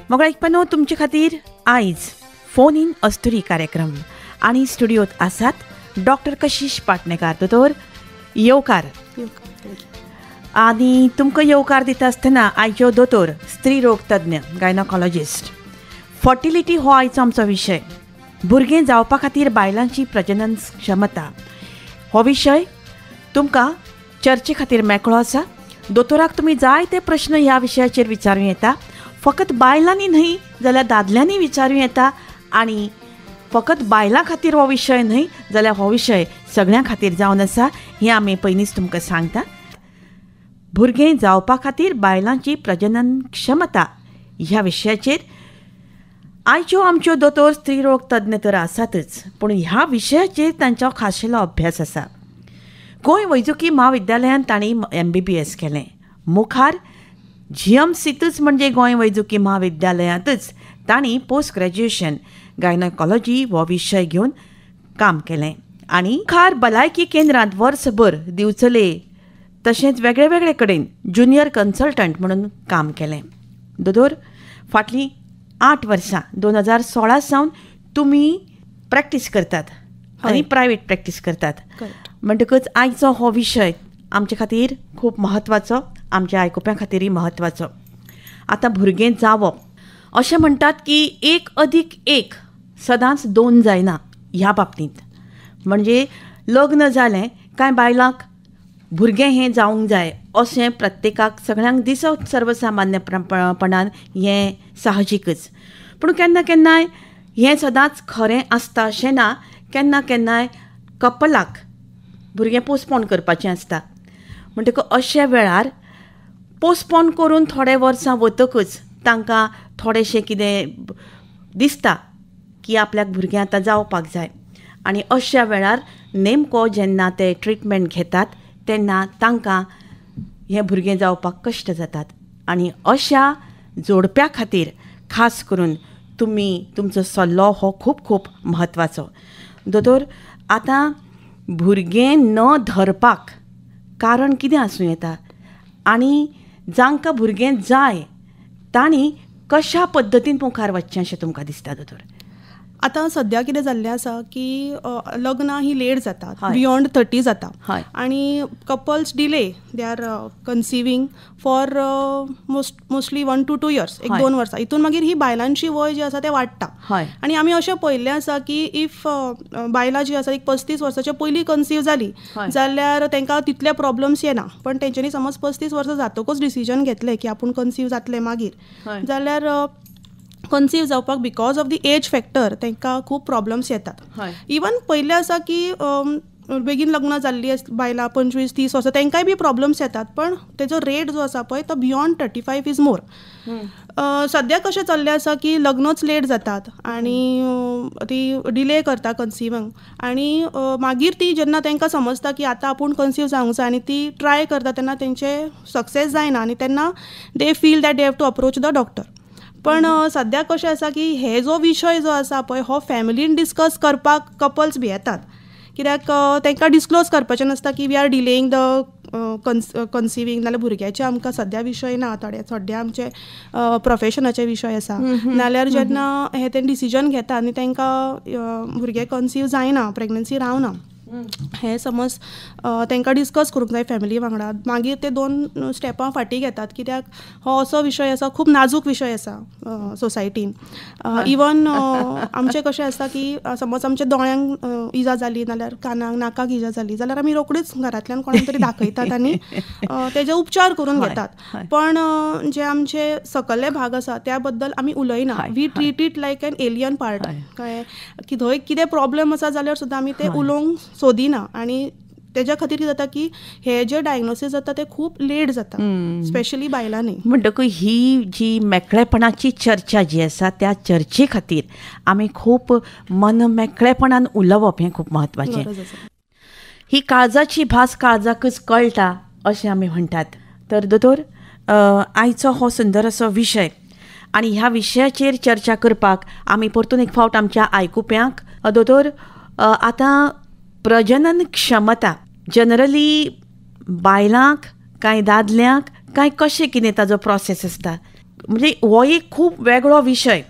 मग ऐकपनो तुमचे खातीर आयज फोन इन अस्तुरी कार्यक्रम आणि स्टुडियोत आसात डॉक्टर कशिश पाटणेकार. दोतोर येवकार. आणि तुमकां येवकार दिता आसतना आयच्यो दोतोर स्त्री रोग तज्ञ गायनोकॉलॉजिस्ट. फर्टिलिटी हो आयचो आमचो विशय. भुरगें जावपा खातीर बायलांची प्रजनन क्षमता हो विशय तुमकां चर्चे खातीर मेकळो आसा. दोतोराक तुमी जायते प्रश्न ह्या विशयाचेर विचारूं येता. फकत बायलांनी न्हय जाल्यार दादल्यांनी विचारूं येता. आनी फकत बायलां खातीर हो विशय न्हय जाल्यार हो विशय सगळ्यां खातीर जावन आसा हें आमी पयलींच तुमकां सांगता. भुरगें जावपा खातीर बायलांची प्रजनन क्षमता ह्या विशयाचेर आयच्यो आमच्यो दोतोर स्त्री रोग तज्ञ तर आसातच, पूण ह्या विशयाचेर तांचो खाशेलो अभ्यास आसा. गोंय वैजकी महाविद्यालयांत तांणी MBBS केलें. मुखार GMCतच म्हणजे गोंय वैजकी महाविद्यालयांतच तांणी पोस्ट ग्रॅज्युएशन गायनोकॉलॉजी हो विशय घेवन काम केलें. आनी मुखार भलायकी केंद्रांत वर्सभर दिवचले तशेंच वेगळे वेगळे कडेन ज्युनियर कन्सल्टंट म्हणून काम केलें. दोतोर फाटलीं 8 वर्सां 2016 सावन तुमी प्रॅक्टीस करतात आनी प्रायवेट प्रॅक्टीस करतात. म्हणटकच आयचो हो विशय आमचे खातीर खूब म्हत्वाचो, आमच्या आयकुप्यां खातीरय म्हत्वाचो. आतां भुरगें जावप अशें म्हणटात की 1+1 सदांच 2 जायना ह्या बाबतींत. म्हणजे लग्न जालें काय बायलांक भुरगें हें जावंक जाय अशें प्रत्येकाक सगळ्यांक दिसप सर्वसामान्यपणान हें साहजीकच. पूण केन्ना केन्नाय हें सदांच खरें आसता अशें ना. केन्ना केन्नाय कपलाक भुरगें पोस्टपोन करपाचें आसता. म्हणटकच अशे वेळार पोस्टपोन करून थोडे वर्सां वतकच तांकां थोडेशें कितें दिसता की आपल्याक भुरगें आतां जावपाक जाय. आनी अशा वेळार नेमको जेन्ना ते ट्रिटमेंट घेतात तेन्ना तांकां हें भुरगें जावपाक कश्ट जातात. आनी अशा जोडप्या खातीर खास करून तुमचो सल्लो हो खूब खूब म्हत्वाचो. दोतोर आतां भुरगें न धरपाक कारण कितें आसूं येता आनी जांकां भुरगें जाय तांणी कशा पद्दतीन मुखार वचचें अशें तुमकां दिसता दोतोर? आतां सद्या कितें जाल्लें आसा की लग्नां ही लेट जातात, बियॉन्ड 30 जाता. आनी couples delay they are conceiving for mostly 1 to 2 years, 1-2 वर्सां. हितून मागीर ही बायलांची वय जी आसा तें वाडटा. आनी आमी अशें पळयल्लें आसा की इफ बायलां जी आसा 35 वर्सांच्या पयलीं कन्सीव जाली जाल्यार तांकां तितले प्रॉब्लम्स येना. पण तेंच्यांनी समज 35 वर्सां जातकूच डिसिजन घेतलें की आपूण कन्सीव जातलें मागीर जाल्यार कन्सीव जावपाक because of the age factor तांकां खूब प्रॉब्लम्स येतात. इवन पयलें आसा की बेगीन लग्न जाल्ली बायलां 25-30 वर्सां तांकांय बी प्रॉब्लम्स येतात. पण तेजो रेट जो आसा पळय तो बियॉन्ड 35 इज मोर. सद्या कशें चल्लें आसा की लग्नच लेट जातात आनी ती डिले करता कन्सिवींग. आनी मागीर ती जेन्ना तांकां समजता की आतां आपूण कन्सीव जावंक जाय आनी ती ट्राय करता तेन्ना तेंचे सक्सेस जायना आनी तेन्ना they feel that they have to approach the doctor. पण सद्या कशें आसा की हे जो विशय जो आसा पळय हो फॅमिलीन डिस्कस करपाक कपल्स भी येतात. कित्याक तांकां डिस्क्लोज करपाचें नासता की वी आर डिलेईंग द कन्सिवींग नाल्यार भुरग्याचे आमकां सद्या विशय ना, सद्या आमचे प्रोफेशनाचे विशय आसा. नाल्यार जेन्ना हे ते डिसिजन घेता आनी तांकां भुरगें कन्सीव जायना, प्रेग्नन्सी रावना हें समज तांकां डिस्कस करूंक जाय फॅमिली वांगडा. मागीर ते 2 स्टेपां फाटीं घेतात. कित्याक हो असो विशय आसा, खूब नाजूक विशय आसा सोसायटीन. इवन आमचें कशें आसता की समज आमच्या दोळ्यांक इजा जाली नाल्यार कानाक नाकाक इजा जाली जाल्यार आमी रोखडीच घरांतल्यान कोणाक तरी दाखयतात आनी तेजे उपचार करून घेतात. पण जे आमचे सकयले भाग आसा त्या बद्दल आमी उलयना. We treat it like an alien part. कळ्ळें की थंय कितें प्रॉब्लम आसा जाल्यार सुद्दां आमी ते उलोवंक सोदिना. आनी तेज्या खातीर कितें जाता की हे जे डायग्नोसीस जाता ते खूब लेट जाता, स्पेशली बायलांनी. म्हणटकूच ही जी मेकळेपणाची चर्चा जी आसा त्या चर्चे खातीर आमी खूब मन मेकळेपणान उलोवप हें खूब म्हत्वाचें. ही काळजाची भास काळजाकच कळटा अशें आमी म्हणटात. तर दोतोर आयचो हो सुंदर असो विशय आनी ह्या विशयाचेर चर्चा करपाक आमी परतून एक फावट आमच्या आयकुप्यांक दोतोर आतां प्रजनन क्षमता जनरली बायलांक काय दादल्यांक काय कशें कितें ताजो प्रोसेस आसता म्हणजे हो एक खूब वेगळो विशय.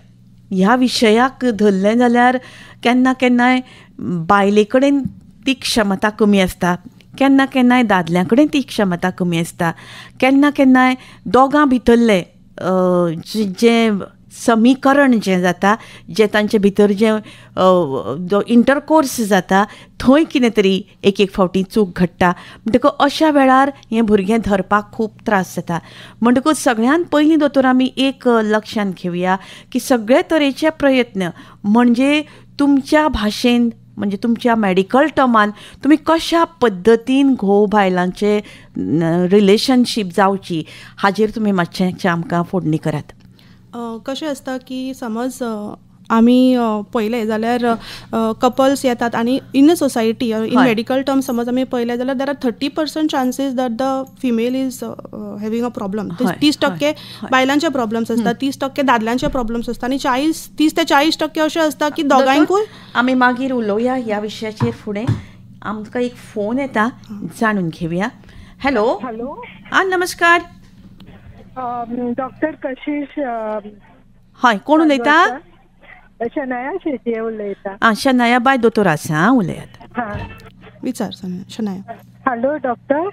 ह्या विशयाक धरलें जाल्यार केन्ना केन्नाय बायले कडेन ती क्षमता कमी आसता, केन्ना केन्नाय दादल्या कडेन ती क्षमता कमी आसता, केन्ना केन्नाय दोगां भितरले जें समीकरण जें जाता, जें तांचे भितर जें जो इंटरकोर्स जाता थंय कितें तरी एक एक फावटी चूक घडटा. म्हणटकूच अशा वेळार हें भुरगें धरपाक खूब त्रास जाता. म्हणटकूच सगळ्यान पयलीं दोतोर आमी एक लक्षांत घेवया की सगळे तरेचे प्रयत्न म्हणजे तुमच्या भाशेन म्हणजे तुमच्या मेडिकल टर्मान तुमी कशा पद्दतीन घोव बायलांचे रिलेशनशीप जावची हाजेर तुमी मातशें आमकां फोडणी करात. कशें आसता की समज आमी पळयलें जाल्यार कपल्स येतात आनी in a society in medical term समज आमी पळयलें जाल्यार there are 30% chances that the female is having a problem. 30% बायलांचे प्रॉब्लम्स आसता, 30% दादल्यांचे प्रॉब्लम्स आसता आनी 30 ते 40% अशें आसता की दोगांयकूय. आमी मागीर उलोवया ह्या विशयाचेर फुडें. आमकां एक फोन येता, जाणून घेवया. हॅलो. नमस्कार डॉक्टर कशिश. हय, कोण उलयता? शनाया शेटये उलयता. शनाया बाय दोतोर आसा, उलयात. विचार शनाया. Hello doctor.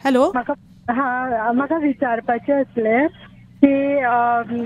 हॅलो. म्हाका विचारपाचें आसलें की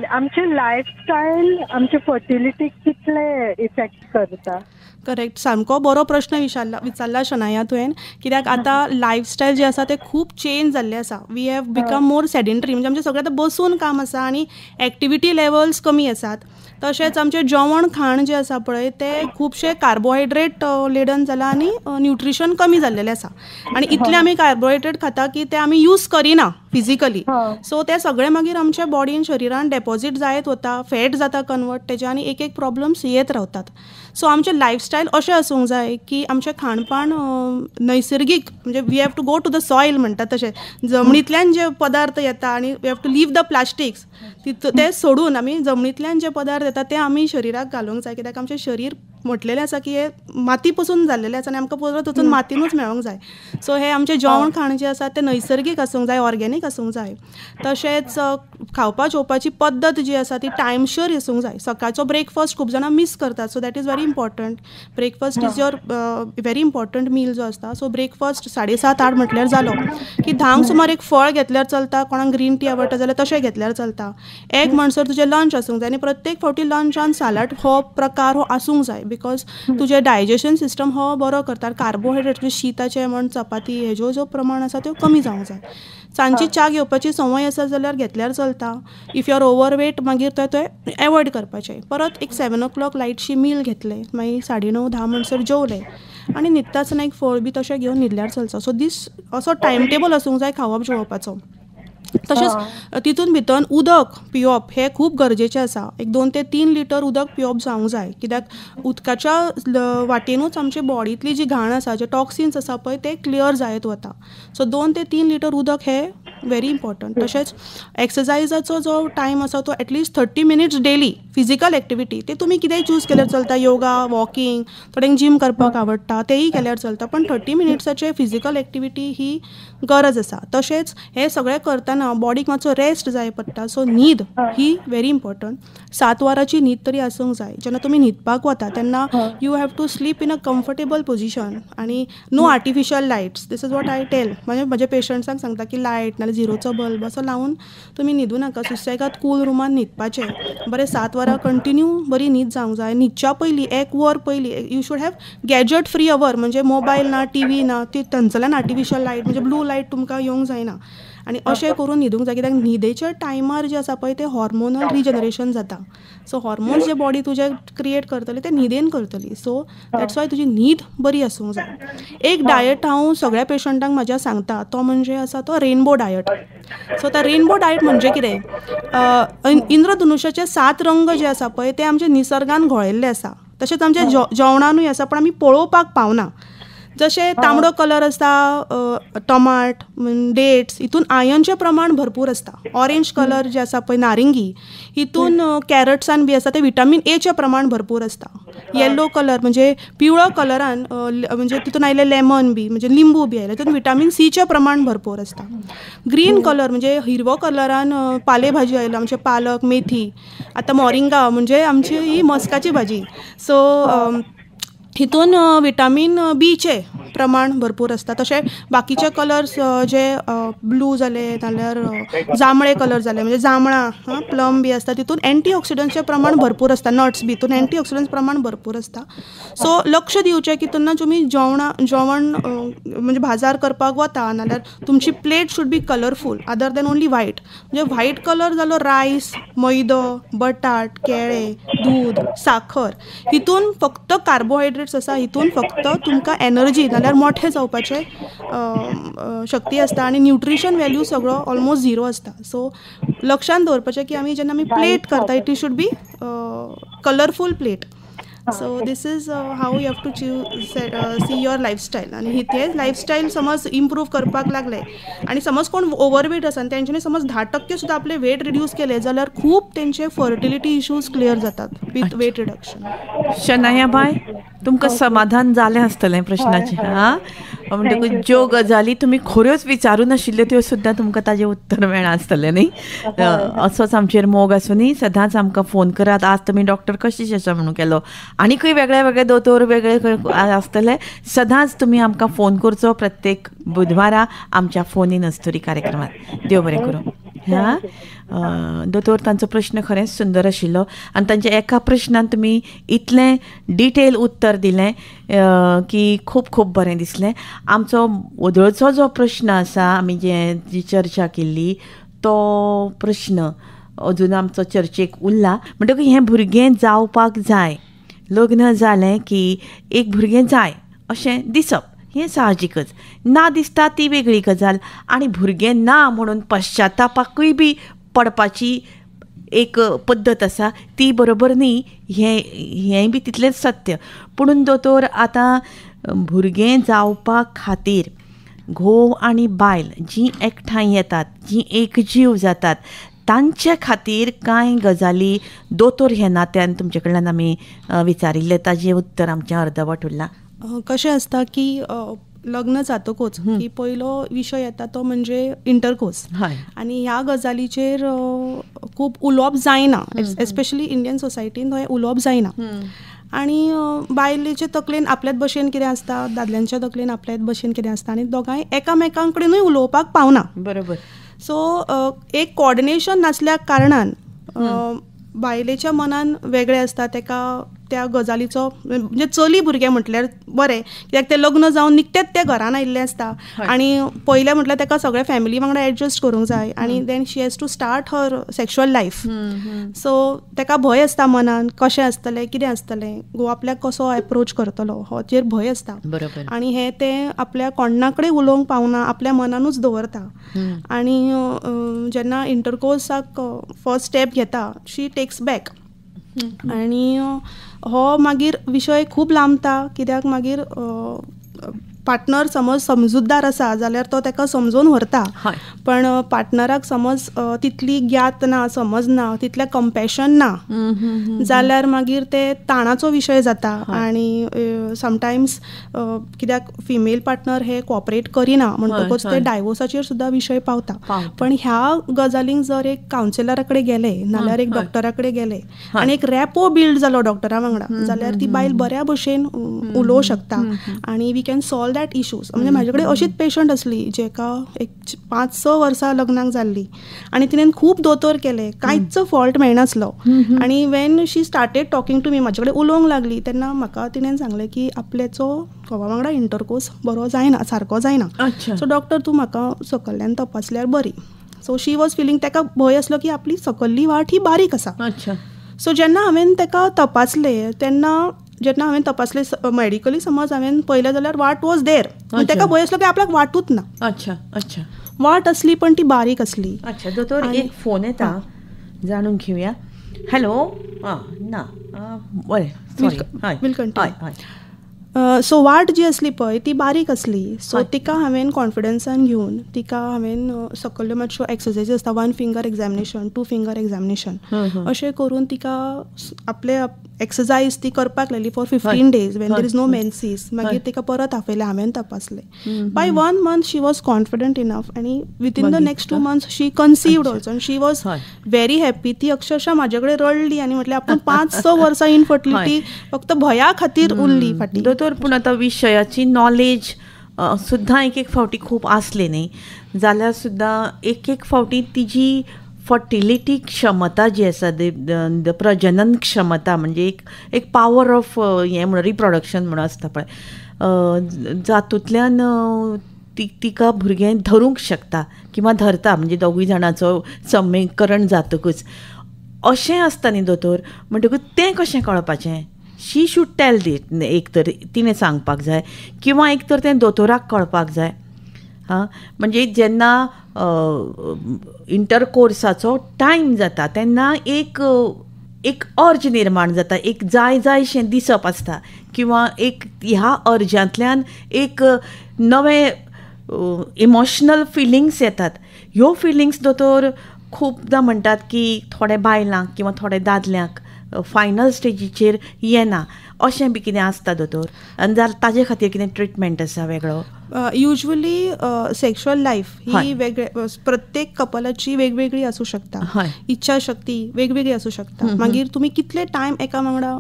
आमचे लायफस्टायल आमचे फर्टिलिटीक कितले इफेक्ट करता. करेक्ट, सामको बरो प्रश्न विचारला शनाया तुवें. कित्याक आतां लायफस्टायल जे आसा ते खूब चेंज जाल्ले आसा. We have become more sedentary, म्हणजे आमचें सगळें आतां बसून काम आसा आनी एक्टिविटी लेवल्स कमी आसात. तशेंच आमचें जेवण खाण जें आसा पळय तें खुबशे कार्बोहायड्रेट लेडन जालां आनी न्यूट्रिशन कमी जाल्लेलें आसा. आनी इतले आमी कार्बोहायड्रेट खाता की ते आमी यूज करिना फिजिकली. सो ते सगळें मागीर आमच्या बॉडीन शरिरान डेपॉझीट जायत वता, फॅट जाता कन्वर्ट, तेजे आनी एक एक प्रॉब्लम्स येत रावतात. सो आमचें लायफस्टायल अशें आसूंक जाय की आमचें खाणपाण नैसर्गीक, म्हणजे we have to go to the soil म्हणटा तशें, जमनींतल्यान जे पदार्थ येता आनी we have to leave the plastics, ते सोडून आमी जमनींतल्यान जे पदार्थ येता ते आमी शरिराक घालूंक जाय. कित्याक आमचें शरीर म्हटलेलें आसा की हे माती पसून जाल्लेलें आसा आनी आमकां परत वचून मातीनूच मेळोंक जाय. सो हे आमचें जेवण खाण जें आसा तें नैसर्गीक आसूंक जाय, ऑर्गेनीक आसूंक जाय. तशेंच खावपा जेवपाची पद्दत जी आसा ती टायमशर आसूंक जाय. सकाळचो ब्रेकफास्ट खूब जाणां मिस करतात, so that is very important. Breakfast is your very important meal जो आसता. सो ब्रेकफास्ट 7:30-8 म्हटल्यार जालो की 10 सुमार एक फळ घेतल्यार चलता, कोणाक ग्रीन टी आवडटा जाल्यार तशें घेतल्यार चलता. एक म्हणसर तुजें लंच आसूंक जाय आनी प्रत्येक फावटी लंचान सालाड हो प्रकार हो आसूंक जाय. बिकॉज तुजें डायजेशन सिस्टम हो बरो करता. कार्बोहायड्रेट म्हणजे शीताचे म्हण चपाती हेजो जो प्रमाण आसा त्यो कमी जावंक जाय. सांजची च्या घेवपाची संवय आसा जाल्यार घेतल्यार चलता. इफ यू आर ओवरवेट मागीर ते एवॉयड करपाचें. परत एक 7 o'clock लायटशी मील घेतलें, मागीर 9:30-10 म्हणसर जेवलें आनी न्हिदता आसतना एक फळ बी तशें घेवन न्हिदल्यार चलता. सो दीस असो टायम टेबल आसूंक जाय खावप जेवपाचो. तशेंच तितून भितर उदक पिवप हें खूब गरजेचें आसा. एक 2 ते 3 लिटर उदक पिवप जावंक जाय. कित्याक उदकाच्या वाटेनूच आमचे बॉडींतली जी घाण आसा, जे टॉक्सिन्स आसा पळय ते क्लियर जायत वता. सो 2 ते 3 लिटर उदक हें व्हेरी इम्पॉर्टंट. तशेंच एक्सरसायजाचो जो टायम आसा तो at least 30 minutes daily physical activity, ते तुमी कितेंय चूज केल्यार चलता. योगा, वॉकिंग, थोड्यांक जीम करपाक आवडटा तेंय केल्यार चलता, पण 30 minutesचे फिजिकल एक्टिविटी ही गरज आसा. तशेंच हें सगळें करतना बॉडीक मातसो रेस्ट जाय पडटा. सो न्हीद ही व्हेरी इम्पॉर्टंट. 7 वरांची न्हीद तरी आसूंक जाय. जेन्ना तुमी न्हिदपाक वता तेन्ना you have to sleep in a comfortable position आनी no artificial lights. This is what I tell. म्हणजे म्हज्या पेशंट्सांक सांगता की लायट नाल्यार झिरोचो बल्ब असो लावून तुमी न्हिदू नाका. सुसेगाद कूल रुमान न्हिदपाचें. बरें 7 वरां कंटिन्यू बरी न्हीद जावंक जाय. न्हिदच्या पयलीं 1 वर पयलीं you should have gadget free hour, म्हणजे मोबायल ना, टी व्ही ना, ती थंयसरल्यान आर्टिफिशियल लायट म्हणजे ब्लू लायट तुमकां येवंक जायना. आनी अशें करून न्हिदूंक जाय. कित्याक न्हिदेच्या टायमार जें आसा पळय तें हॉर्मोनल रिजनरेशन जाता. सो हॉर्मोन्स जे बॉडी तुजे क्रिएट करतली ते न्हिदेन करतली. सो दॅट्स वाय तुजी न्हीद बरी आसूंक जाय. एक डायट हांव सगळ्या पेशंटांक म्हाज्या सांगता तो म्हणजे आसा तो रेनबो डायट. सो तो रेनबो डायट म्हणजे कितें, इंद्रधनुश्याचे 7 रंग जे आसा पळय ते आमच्या निसर्गान घोळिल्ले आसा. तशेंच आमच्या जेवणानूय आसा, पण आमी पळोवपाक पावना. जशे तांबडो कलर आसता टमाट डेट्स हितून आयर्नचें प्रमाण भरपूर आसता. ऑरेंज कलर जे आसा पळय नारिंगी हितून कॅरट्सान बी आसा ते विटामीन एचें प्रमाण भरपूर आसता. येल्लो कलर म्हणजे पिवळो कलरान म्हणजे तितून आयले लेमन बी म्हणजे लिंबू बी आयले तितून विटामीन सीचें प्रमाण भरपूर आसता. ग्रीन कलर म्हणजे हिरवो कलरान पालेभाजी आयलो आमचे पालक मेथी आतां मोरिंगा म्हणजे आमची ही मस्काची भाजी. सो हितून विटामीन बीचे प्रमाण भरपूर आसता. तशें बाकीचे कलर्स जे ब्लू जाले नाल्यार जांबळे कलर जाले म्हणजे जांबळां प्लम बी आसता तितून एंटीऑक्सिडंट्सचें प्रमाण भरपूर आसता. नट्स बी तितून एंटीऑक्सिडंट्स प्रमाण भरपूर आसता. सो लक्ष दिवचें की तेन्ना तुमी जेवण म्हणजे बाजार करपाक वता नाल्यार तुमची plate should be colourful other than only white. म्हणजे व्हायट कलर जालो रायस मैदो बटाट केळे दूद साखर हितून फक्त कार्बोहायड्रेट्स आसा. हितून फक्त तुमकां एनर्जी नाल्यार मोठे जावपाचे शक्ती आसता आनी न्यूट्रिशन व्हॅल्यू सगळो ऑलमोस्ट झिरो आसता. सो लक्षांत दवरपाचें की आमी जेन्ना आमी प्लेट करता it should be colourful plate. So this is how you have to see your lifestyle. आनी तेच लायफस्टायल समज इम्प्रूव करपाक लागले आनी समज कोण ओवरवेट आसा आनी तेंच्यांनी समज 10% सुद्दां आपले वेट रिड्यूस केले जाल्यार खूब तेंचे फर्टिलिटी इश्यूज क्लियर जातात विथ वेट रिडक्शन. शनाया बाय तुमकां समाधान जालें आसतलें प्रश्नाचें. म्हणटकूच ज्यो गजाली तुमी खऱ्योच विचारूं नाशिल्ल्यो त्यो सुद्दां तुमकां ताजें उत्तर मेळ्ळां आसतलें न्ही. असोच आमचेर मोग आसूं न्ही. सदांच आमकां फोन करात. आज तुमी डॉक्टर कशीश आसा म्हणून केलो. आनीकूय वेगळे वेगळे दोतोर वेगळे आसतले. सदांच तुमी आमकां फोन करचो प्रत्येक बुधवारा आमच्या फोन इन अस्तुरी कार्यक्रमात. देव बरें करूं. दोतोर तांचो प्रश्न खरेंच सुंदर आशिल्लो आनी तांच्या एका प्रश्नान तुमी इतलें डिटेल उत्तर दिलें की खूब खूब बरें दिसलें. आमचो वदळचो जो प्रश्न आसा आमी जी चर्चा केल्ली तो प्रश्न अजून आमचो चर्चेक उरला. म्हणटकूच हें भुरगें जावपाक जाय. लग्न जालें की एक भुरगें जाय अशें दिसप हें साहजिकच. ना दिसता ती वेगळी गजाल. आनी भुरगें ना म्हणून पश्चातापाकूय बी पडपाची एक पद्दत आसा ती बरोबर न्ही. हेंय बी तितलेंच सत्य. पूण दोतोर आतां भुरगें जावपा खातीर घोव आनी बायल जीं एकठांय येतात जीं एकजीव जातात तांचे खातीर कांय गजाली दोतोर ह्या नात्यान तुमचे कडल्यान आमी विचारिल्ले ताजें उत्तर आमचें अर्दवट उरलां. कशें आसता की लग्न जातकूच की पयलो विशय येता तो म्हणजे इंटरकोर्स. आनी ह्या गजालीचेर खूब उलोवप जायना. एस्पेशली इंडियन सोसायटीन हें उलोवप जायना. आनी बायलेचे तकलेन आपल्याच भशेन कितें आसता दादल्यांच्या तकलेन आपल्याच भशेन कितें आसता आनी दोगांय एकामेकां कडेनूय उलोवपाक पावना. बरोबर. सो एक कॉर्डिनेशन नासल्या कारणान बायलेच्या मनान वेगळें आसता. तेका त्या गजालीचो म्हणजे चली भुरगें म्हटल्यार बरें कित्याक तें लग्न जावन निकतेंच ते घरान आयिल्लें आसता आनी पयलें म्हटल्यार तेका सगळ्या फॅमिली वांगडा एडजस्ट करूंक जाय आनी then she has to start her sexual life. So तेका भंय आसता मनान कशें आसतलें कितें आसतलें घोव आपल्याक कसो एप्रोच करतलो हाचेर भंय आसता. आनी हें तें आपल्या कोणा कडेन उलोवंक पावना आपल्या मनानूच दवरता. आनी जेन्ना इंटरकोर्साक फर्स्ट स्टेप घेता शी टेक्स बॅक. आनी हो मागीर विशय खूब लांबता कित्याक मागीर पार्टनर समज समजूतदार आसा जाल्यार तो तेका समजून व्हरता. पण पार्टनराक समज तितली ज्ञात ना समज ना तितलें कंपॅशन ना जाल्यार मागीर ते ताणाचो विशय जाता. आनी समटायम्स कित्याक फिमेल पार्टनर हे कॉपरेट करिना म्हणटकूच ते डायवोर्साचेर सुद्दां विशय पावता. पण ह्या गजालींक जर एक कावन्सिलरा कडेन गेले नाल्यार एक डॉक्टरा कडेन गेले आनी एक रॅपो बिल्ड जालो डॉक्टरा वांगडा जाल्यार ती बायल बऱ्या भशेन उलोवंक शकता आनी we can solve that issues. म्हणजे म्हाजे कडेन अशीच पेशंट आसली जेका एक 5-6 वर्सां लग्नाक जाल्ली आनी तिणेन खूब दोतोर केले कांयच फॉल्ट मेळनासलो. आनी when she started talking to me म्हाजे कडेन उलोवंक लागली तेन्ना म्हाका तिणेन सांगलें की आपल्याचो घोवा वांगडा इंटरकोर्स बरो जायना सारको जायना. सो डॉक्टर तूं म्हाका सकयल्यान तपासल्यार बरी. सो शी वॉज फिलींग तेका भंय आसलो की आपली सकयल्ली वाट ही बारीक आसा. सो जेन्ना हांवें तेका तपासलें तेन्ना जेन्ना हांवें तपासलें मेडिकली समज हांवें पळयलें जाल्यार वाट वॉज देर. तेका भंय आसलो की आपल्याक वाटूच ना. वाट असली पण ती बारीक असली. दोतोर एक फोन येता जाणून घेवया. हॅलो. ना बरें सॉरी. सो वाट जी असली पळय ती बारीक असली, सो तिका हांवें कॉन्फिडन्सान घेवन तिका हांवें सकल्यो मातश्यो एक्सरसायजी आसता, 1 फिंगर एग्जामिनेशन, 2 फिंगर एग्जामिनेशन अशें करून तिका आपले एक्सरसायज ती करपाक लागली for 15 days when there is no menses. मागीर तिका परत आपयलें, हांवें तपासलें. By 1 month she was confident enough आनी within the next 2 months she conceived also आनी शी वॉज व्हेरी हॅपी. ती अक्षरशः म्हाजे कडेन रडली आनी म्हटलें आपूण 5-6 वर्सां इनफर्टिलिटी फक्त भया खातीर उरली फाटीं. दोतोर, पूण आतां विशयाची नॉलेज सुद्दां एक फावटी खूब आसली न्ही, जाल्यार सुद्दां एक फावटी तिजी फर्टिलिटी क्षमता जी आसा, प्रजनन क्षमता म्हणजे एक पावर ऑफ हें म्हणून रिप्रोडक्शन म्हणून आसता पळय, जातूंतल्यान तिका भुरगें धरूंक शकता किंवा धरता, म्हणजे दोगूय जाणांचो समीकरण जातकूच अशें आसता न्ही दोतोर. म्हणटकूच तें कशें कळपाचें? शी शूड टेल दीट, एक तर तिणें सांगपाक जाय किंवा एक तर तें दोतोराक कळपाक जाय. म्हणजे जेन्ना इंटरकोर्साचो टायम जाता तेन्ना एक अर्ज निर्माण जाता, एक जायशें दिसप आसता किंवा एक ह्या अर्जांतल्यान एक नवे इमोशनल फिलिंग्स येतात. ह्यो फिलिंग्स दोतोर खूबदां म्हणटात की थोड्या बायलांक किंवा थोड्या दादल्यांक फायनल स्टेजीचेर येना, अशें बी कितें आसता दोतोर? आनी ताजे खातीर कितें ट्रिटमेंट आसा वेगळो? युजली सेक्शुअल लाईफ ही प्रत्येक कपलाची वेगवेगळी असू शकता, इच्छा शक्ती वेगवेगळी असू शकता. मागीर तुम्ही कितले टायम एका वांगडा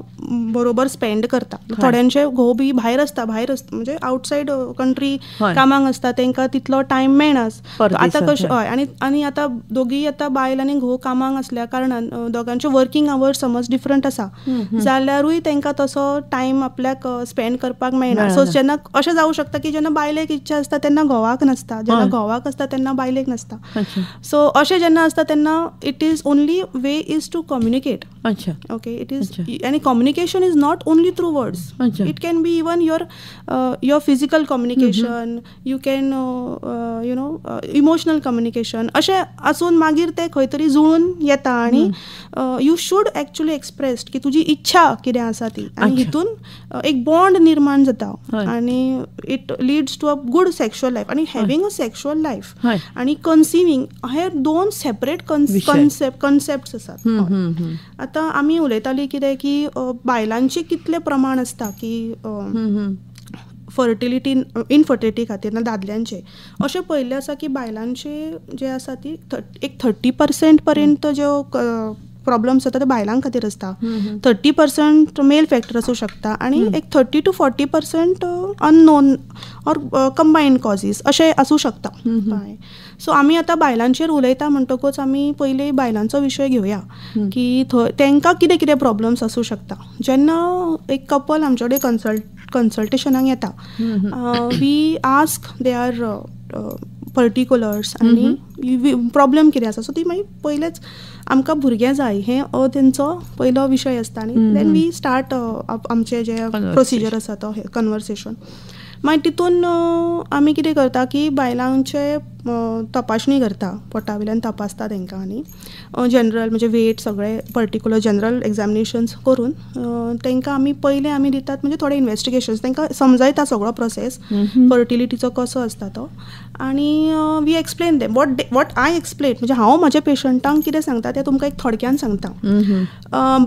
बरोबर स्पेंड करता. थोड्यांचे घोव बी भायर असता म्हणजे आउटसायड कंट्री कामाक असता, तांकां तितलो टायम मेळनाच. आतां कशें हय, आनी आतां दोगी आतां बायल आनी घोव कामाक असल्या कारणान दोगांचे वर्किंग आवर्स समज डिफरंट आसा जाल्यारूय तांकां तसो टायम आपल्याक स्पेंड करपाक मेळना. सो जेन्ना अशें जावं शकता की जेन्ना बायलेक इच्छा असता तेन्ना घोवाक नसता, जेन्ना घोवाक असता तेन्ना बायलेक नसता. सो अशें जेन्ना असता तेन्ना it is only way is to communicate. Okay, it is, आनी communication is not only through words, it can be even your physical communication, you can you know emotional communication, अशें आसून मागीर ते खंय तरी जुळून येता. आनी यू शूड एक्चुअली एक्सप्रेस की तुजी इच्छा कितें आसा ती, आनी हितून एक बॉन्ड निर्माण जाता आनी it leads to a good sexual life. आणि हॅव्हिंग अ सेक्शुअल लाईफ आणि कन्सिविंग हे 2 सेपरेट कन्सेप्ट आसात. आतां आमी उलयताली कितें की बायलांचे कितले प्रमाण आसता की इनफर्टिलिटी खातीर ना दादल्यांचे. अशें पळयल्लें आसा की बायलांचे जे आसा ती एक 30% पर्यंत ज्यो प्रॉब्लम्स जाता ते बायलां खातीर आसता. 30% मेल फॅक्टर आसूं शकता आनी एक 30 to 40% अननोन ऑर कंबायन्ड कॉजीस अशें आसूं शकता. सो आमी आतां बायलांचेर उलयता म्हणटकूच आमी पयलीं बायलांचो विशय घेवया की तांकां कितें कितें प्रॉब्लम्स आसूं शकता. जेन्ना एक कपल आमचे कडेन कन्सल्टेशनाक येता, वी आस्क देअर पर्टिक्युलर्स आनी प्रॉब्लेम कितें आसा. सो ती मागीर पयलेच आमकां भुरगें जाय हें तेंचो पयलो विशय आसता आनी देन वी स्टार्ट आमचे जे प्रोसिजर आसा तो कन्वर्सेशन. मागीर तितून आमी कितें करता की बायलांचे तपासणी करता, पोटा वयल्यान तपासता तांकां आनी जनरल म्हणजे वेट सगळे पर्टिक्युलर जनरल एग्जामिनेशन्स करून तांकां आमी दितात म्हणजे थोडे इन्वेस्टिगेशन्स तांकां समजायता सगळो प्रोसेस फर्टिलिटीचो कसो आसता तो. आनी we explain them what I explain, म्हणजे हांव म्हाज्या पेशंटांक कितें सांगता तें तुमकां एक थोडक्यान सांगता.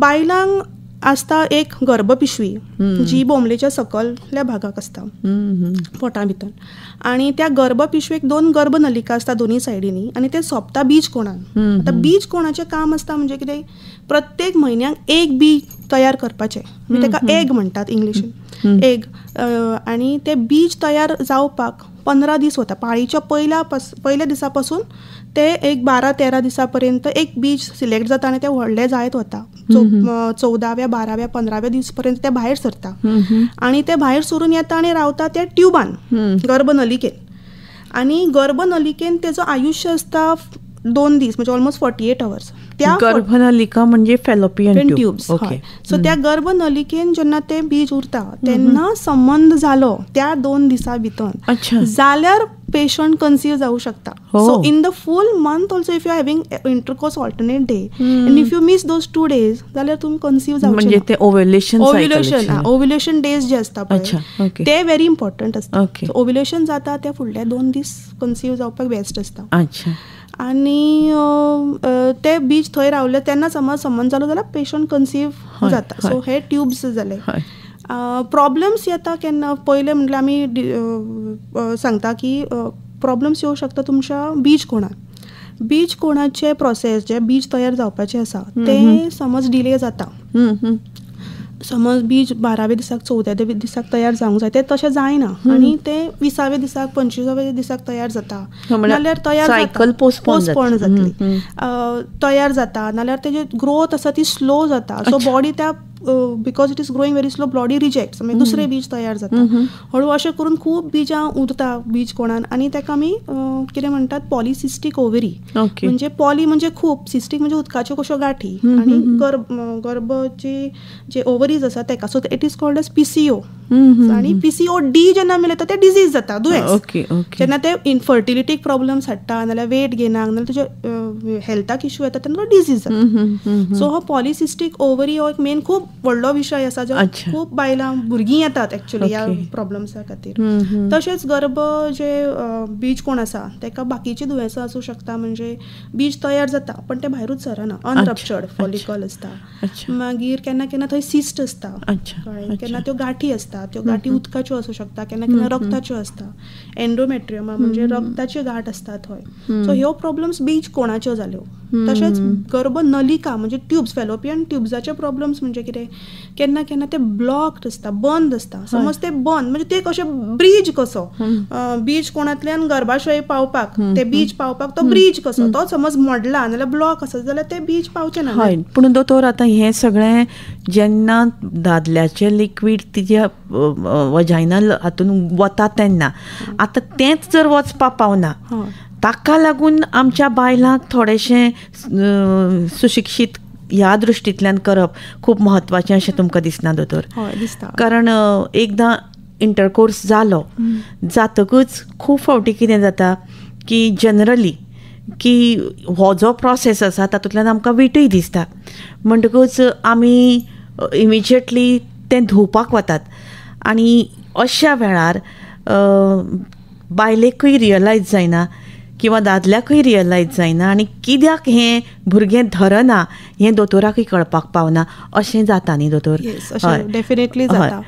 बायलांक आसता एक गर्भपिशवी जी बोमलेच्या सकयल्या भागाक आसता पोटा भितर, आनी त्या गर्भपिशवेक 2 गर्भनलिका आसता दोनी सायडीनी आनी ते सोंपता बीज कोणान. आतां बीज कोणाचें काम आसता म्हणजे कितें, प्रत्येक म्हयन्याक एक बीज तयार करपाचें, म्हणजे ताका एग म्हणटात इंग्लिशीन एग. आनी ते बीज तयार जावपाक 15 दीस वता. पाळयेच्या पयल्या दिसा पासून ते एक 12-13 दिसां पर्यंत एक बीज सिलेक्ट जाता आनी ते व्हडले जायत वता. 14व्या 12व्या 15व्या दीस पर्यंत ते भायर सरता आनी ते भायर सरून येता आनी रावता त्या ट्युबान गर्भनलिकेन. आनी गर्भनलिकेन तेजो आयुश्य आसता 2 दीस म्हणजे ऑलमोस्ट 48 hours. त्या गर्भनलिका म्हणजे फॅलोपियन ट्यूब्स. सो त्या गर्भनलिकेन जेन्ना ते बीज उरता तेन्ना संबंध जालो त्या 2 दिसां भितर जाल्यार पेशंट कन्सीव जाऊ शकता. So in the full month also if you are having intercourse alternate day and if you miss those 2 days जाल्यार तुम्ही कन्सीव जाऊ म्हणजे ते ओव्युलेशन डेज जे असता पळय ते व्हेरी इम्पॉर्टंट असता. ओव्युलेशन जाता त्या फुडल्या 2 दीस कन्सीव जावपाक बेस्ट असता. आणि ते बीच थंय रावले तेन्ना समज जालो जाल्यार पेशंट कन्सीव जाता. सो हे ट्यूब्स जाले. प्रॉब्लेम्स येता केन्ना पयले म्हटल्यार आमी सांगता की प्रॉब्लेम्स येवं शकता तुमच्या बीज कोणाक. बीज कोणाचे प्रोसेस जे बीज तयार जावपाचे आसा ते समज डिले जाता. समज बीज 12व्या दिसाक 14व्या दिसाक तयार जावंक जाय ते तशें जायना आनी ते 20व्या दिसाक 25व्या दिसाक तयार जाता नाल्यार तयार पोस्टपोन जातली तयार जाता नाल्यार तेजी ग्रोथ आसा ती स्लो जाता. सो बॉडी त्या because it is growing very slow body rejects म्हणजे दुसरे बीज तयार जाता. हळू अशें करून खूब बिजां उरता बीज कोणान आनी ताका आमी कितें म्हणटात पॉलिसिस्टीक ओवरी. म्हणजे पॉली म्हणजे खूब, सिस्टीक म्हणजे उदकाच्यो कश्यो गाठी आनी गर्भची जे ओवरीज आसा ताका. So it is called as PCO. आनी PCOD जेन्ना मेळटा ते डिजीज जाता दुयेंस. जेन्ना ते इनफर्टिलिटीक प्रॉब्लम्स हाडटा नाल्यार वेट गेनाक नाल्यार तुजे हेल्थाक इश्यू येता तेन्ना डिजीज जाता. सो हो पॉलिसिस्टीक ओवरी हो एक मेन खूब व्हडलो विशय आसा जो खूब बायलां भुरगीं येतात एक्चुअली ह्या प्रॉब्लम्सा खातीर. तशेंच गर्भ जे बीज कोण आसा ताका बाकीची दुयेंसां आसूं शकता. म्हणजे बीज तयार जाता पण ते भायरूच सरना. अनरप्चर्ड फॉलिकल आसता. मागीर केन्ना केन्ना थंय सिस्ट आसता. केन्ना त्यो गाठी आसता. त्यो गाठी उदकाच्यो आसूं शकता केन्ना केन्ना रक्ताच्यो आसता. एंडोमेट्रियमा म्हणजे रक्ताची गाठ आसता थंय. सो ह्यो प्रॉब्लम्स बीज कोणाच्यो जाल्यो. तशेंच गर्भ नलिका म्हणजे ट्यूब्स फॅलोपियन ट्यूब्साचे प्रॉब्लम्स म्हणजे कितें केन्ना केन्ना ते ब्लॉक्ड आसता बंद आसता. समज ते बंद म्हणजे ते कशें ब्रीज कसो बीज कोणांतल्यान गर्भाशय पावपाक ते बीज पावपाक तो ब्रीज कसो तो समज मोडला नाल्यार ब्लॉक आसा जाल्यार ते बीज पावचे ना. पूण दोतोर आतां हें सगळें जेन्ना दादल्याचें लिक्वीड तिच्या वजायनल हातून वता तेन्ना आतां तेंच जर वचपाक पावना ताका लागून आमच्या बायलांक थोडेशें सुशिक्षीत ह्या दृश्टींतल्यान करप खूब म्हत्वाचें अशें तुमकां दिसना दोतोर? दिसता. कारण एकदां इंटरकोर्स जालो जातकूच खूब फावटी कितें जाता की जनरली की हो जो प्रोसेस आसा तातूंतल्यान आमकां वीटय दिसता म्हणटकूच आमी इमिजिएटली तें धुवपाक वतात आनी अशा वेळार बायलेकूय रियलायज जायना किंवा दादल्याकूय रियलायज जायना आनी कित्याक हें भुरगें धरना हें दोतोराकूय कळपाक पावना अशें जाता न्ही दोतोर? डेफिनेटली जाता.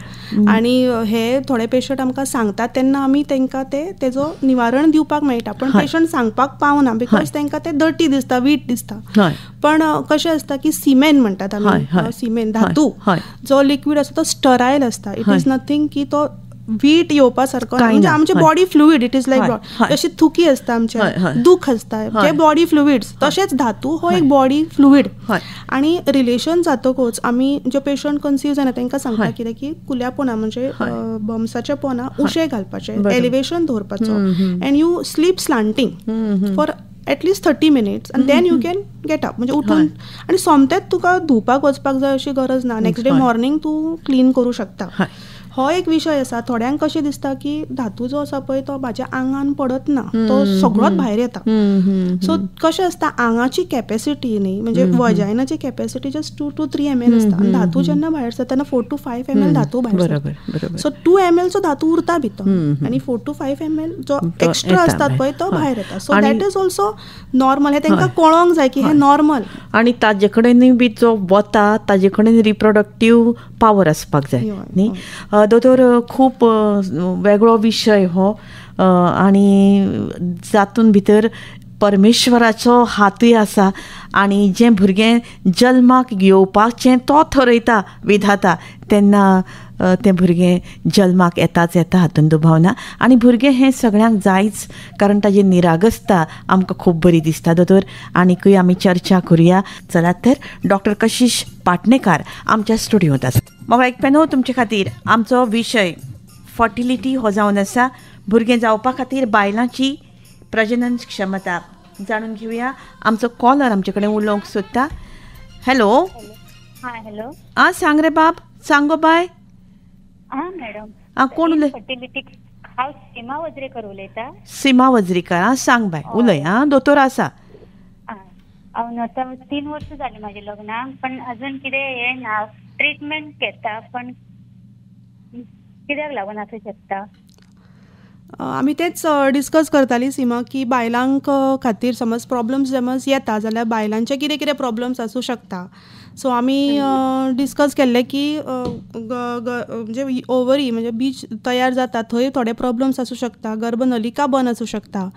आनी हे थोडे पेशंट आमकां सांगतात तेन्ना आमी तांकां तेजो निवारण दिवपाक मेळटा पण पेशंट सांगपाक पावना बिकॉज तांकां ते डर्टी दिसता वीट दिसता. पण कशें आसता की सिमेन म्हणटात आमी सिमेन धातू जो लिक्वीड आसता तो स्टरायल आसता. इट इज नथींग की तो वीट येवपा सारको म्हणजे आमचे body fluid it is like जशी थुकी आसता आमच्या दूख आसता जे बॉडी फ्लुईड्स तशेंच धातू हो एक बॉडी फ्लुईड. आनी रिलेशन जातकूच आमी जे पेशंट कन्सीव जायना तांकां सांगता कितें की कुल्या पोना म्हणजे बम्साच्या पोना उशे घालपाचे एलिवेशन दवरपाचो and you sleep slanting for at least 30 minutes and then you can get up. म्हणजे उठून आनी सोमतेच तुका धुवपाक वचपाक जाय अशी गरज ना. नेक्स्ट डे मॉर्निंग तूं क्लीन करूं शकता. हो एक विशय आसा. थोड्यांक कशें दिसता की धातू जो आसा पळय तो म्हाज्या आंगान पडत ना तो सगळोच भायर येता. सो कशें आसता आंगाची कॅपॅसिटी न्ही म्हणजे वजायनाची कॅपॅसिटी जस्ट 2 to 3 ml आसता आनी धातू जेन्ना भायर सरता तेन्ना 4 to 5 ml धातू भायर सरता. सो 2 ml चो धातू उरता भितर आनी 4 to 5 ml जो एक्स्ट्रा आसता पळय तो भायर येता. So that is also normal. हे तांकां कळोंक जाय की हे नॉर्मल. आनी ताजे कडेनूय बी जो वता ताजे कडेन रिप्रोडक्टीव पावर आसपाक जाय न्ही दोतोर? खूब वेगळो विशय हो आनी जातून भितर परमेश्वराचो हातूय आसा आनी जें भुरगें जल्माक येवपाचें तो थरयता विधाता तेन्ना तें भुरगें जल्माक येताच येता हातून दुबाव ना. आनी भुरगें हें सगळ्यांक जायच कारण ताजी निरागसता आमकां खूब बरी दिसता दोतोर. आनीकूय आमी चर्चा करुया. चलात तर डॉक्टर कशिश पाटणेकार आमच्या स्टुडियोंत आसा. म्हाका एक पेनो तुमचे खातीर आमचो विशय फर्टिलिटी हो जावन आसा भुरगें जावपा खातीर बायलांची प्रजनन क्षमता जाणून घेवया. आमचो कॉलर आमचे कडेन उलोवंक सोदता. हॅलो. हॅलो. सांग रे बाब सांग गो बाय. मॅडम. कोण उलय? हांव सीमा वज्रेकर उलयतां. सीमा वज्रेकर, सांग बाय, उलय. दोतोर आसा. हांव आतां 3 वर्सां जालीं म्हाज्या लग्नाक, पण अजून कितें हें ना. ट्रिटमेंट घेता, पण कित्याक लागून आसूं शकता? आमी तेच डिस्कस करतालीं सीमा, की बायलांक खातीर समज प्रॉब्लम्स येता जाल्यार बायलांचे कितें कितें प्रॉब्लम्स आसूं शकता. सो आमी डिस्कस केल्लें की म्हणजे ओवरी म्हणजे बीज तयार जाता थंय थोडे प्रॉब्लम्स आसूं शकता, गर्भनलिका बंद आसूं शकता.